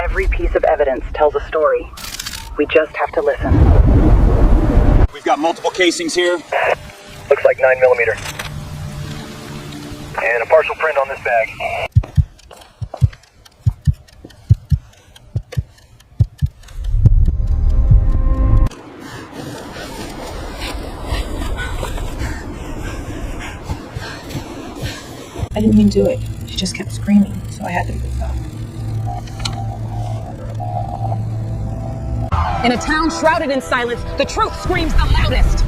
Every piece of evidence tells a story. We just have to listen. We've got multiple casings here. Looks like 9mm. And a partial print on this bag. I didn't mean to do it. She just kept screaming, so I had to move up. In a town shrouded in silence, the truth screams the loudest.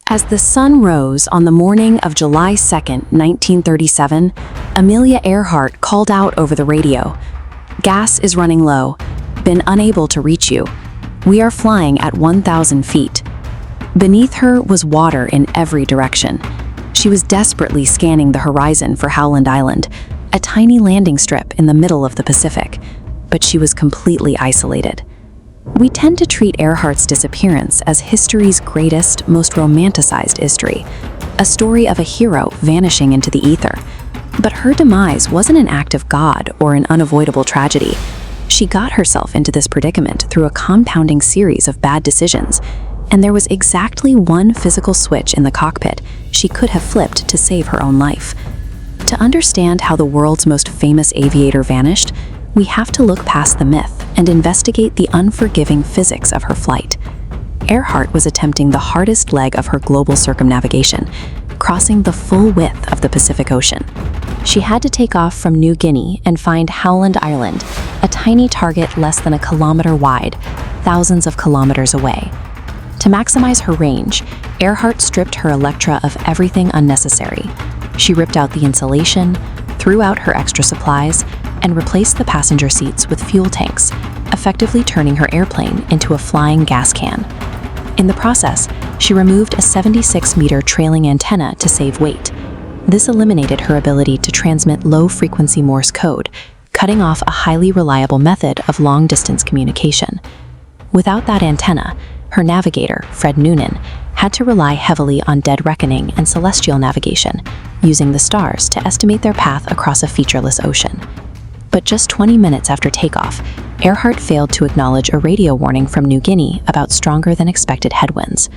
As the sun rose on the morning of July 2nd, 1937, Amelia Earhart called out over the radio. "Gas is running low. Been unable to reach you. We are flying at 1,000 feet." Beneath her was water in every direction. She was desperately scanning the horizon for Howland Island, a tiny landing strip in the middle of the Pacific, but she was completely isolated. We tend to treat Earhart's disappearance as history's greatest, most romanticized history, a story of a hero vanishing into the ether. But her demise wasn't an act of God or an unavoidable tragedy. She got herself into this predicament through a compounding series of bad decisions, and there was exactly one physical switch in the cockpit she could have flipped to save her own life. To understand how the world's most famous aviator vanished, we have to look past the myth and investigate the unforgiving physics of her flight. Earhart was attempting the hardest leg of her global circumnavigation, crossing the full width of the Pacific Ocean. She had to take off from New Guinea and find Howland Island, a tiny target less than a kilometer wide, thousands of kilometers away. To maximize her range, Earhart stripped her Electra of everything unnecessary. She ripped out the insulation, threw out her extra supplies, and replaced the passenger seats with fuel tanks, effectively turning her airplane into a flying gas can. In the process, she removed a 76-meter trailing antenna to save weight. This eliminated her ability to transmit low-frequency Morse code, cutting off a highly reliable method of long-distance communication. Without that antenna, her navigator, Fred Noonan, had to rely heavily on dead reckoning and celestial navigation, using the stars to estimate their path across a featureless ocean. But just 20 minutes after takeoff, Earhart failed to acknowledge a radio warning from New Guinea about stronger than expected headwinds.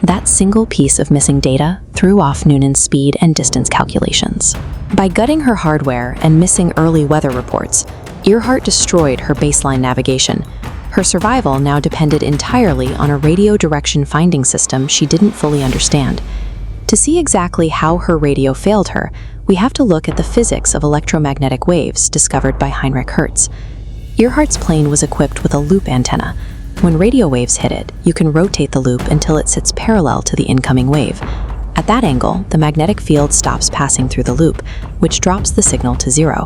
That single piece of missing data threw off Noonan's speed and distance calculations. By gutting her hardware and missing early weather reports, Earhart destroyed her baseline navigation. Her survival now depended entirely on a radio direction finding system she didn't fully understand. To see exactly how her radio failed her, we have to look at the physics of electromagnetic waves discovered by Heinrich Hertz. Earhart's plane was equipped with a loop antenna. When radio waves hit it, you can rotate the loop until it sits parallel to the incoming wave. At that angle, the magnetic field stops passing through the loop, which drops the signal to zero.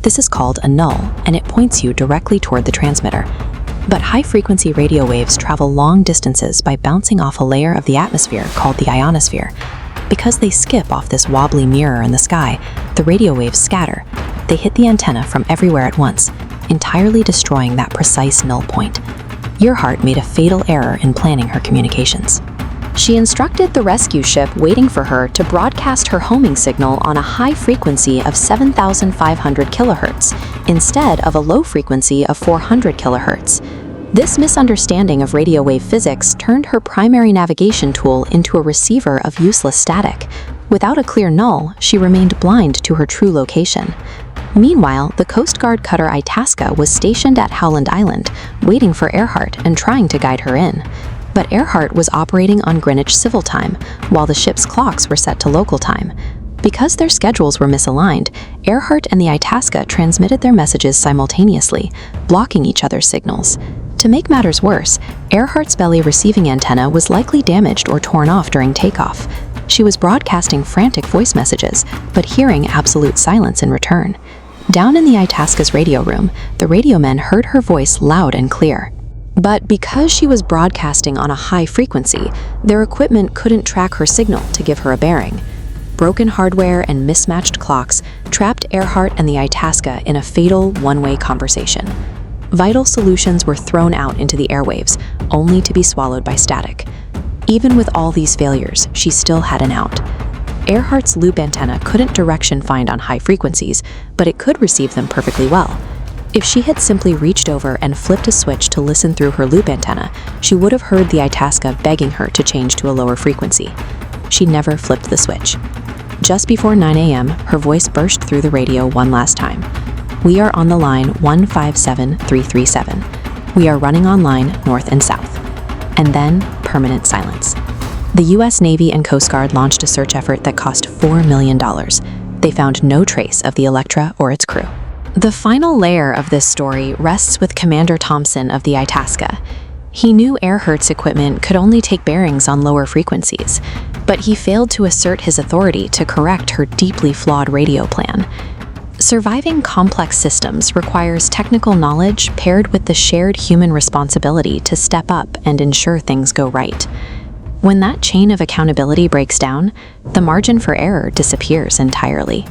This is called a null, and it points you directly toward the transmitter. But high-frequency radio waves travel long distances by bouncing off a layer of the atmosphere called the ionosphere. Because they skip off this wobbly mirror in the sky, the radio waves scatter. They hit the antenna from everywhere at once, entirely destroying that precise null point. Earhart made a fatal error in planning her communications. She instructed the rescue ship waiting for her to broadcast her homing signal on a high frequency of 7,500 kilohertz instead of a low frequency of 400 kilohertz. This misunderstanding of radio wave physics turned her primary navigation tool into a receiver of useless static. Without a clear null, she remained blind to her true location. Meanwhile, the Coast Guard cutter Itasca was stationed at Howland Island, waiting for Earhart and trying to guide her in. But Earhart was operating on Greenwich Civil Time, while the ship's clocks were set to local time. Because their schedules were misaligned, Earhart and the Itasca transmitted their messages simultaneously, blocking each other's signals. To make matters worse, Earhart's belly receiving antenna was likely damaged or torn off during takeoff. She was broadcasting frantic voice messages, but hearing absolute silence in return. Down in the Itasca's radio room, the radio men heard her voice loud and clear. But because she was broadcasting on a high frequency, their equipment couldn't track her signal to give her a bearing. broken hardware and mismatched clocks trapped Earhart and the Itasca in a fatal one-way conversation. Vital solutions were thrown out into the airwaves, only to be swallowed by static. Even with all these failures, she still had an out. Earhart's loop antenna couldn't direction find on high frequencies, but it could receive them perfectly well. If she had simply reached over and flipped a switch to listen through her loop antenna, she would have heard the Itasca begging her to change to a lower frequency. She never flipped the switch. Just before 9 a.m., her voice burst through the radio one last time. "We are on the line 157337. We are running online north and south." And then, permanent silence. The U.S. Navy and Coast Guard launched a search effort that cost $4 million. They found no trace of the Electra or its crew. The final layer of this story rests with Commander Thompson of the Itasca. He knew Earhart's equipment could only take bearings on lower frequencies, but he failed to assert his authority to correct her deeply flawed radio plan. Surviving complex systems requires technical knowledge paired with the shared human responsibility to step up and ensure things go right. When that chain of accountability breaks down, the margin for error disappears entirely.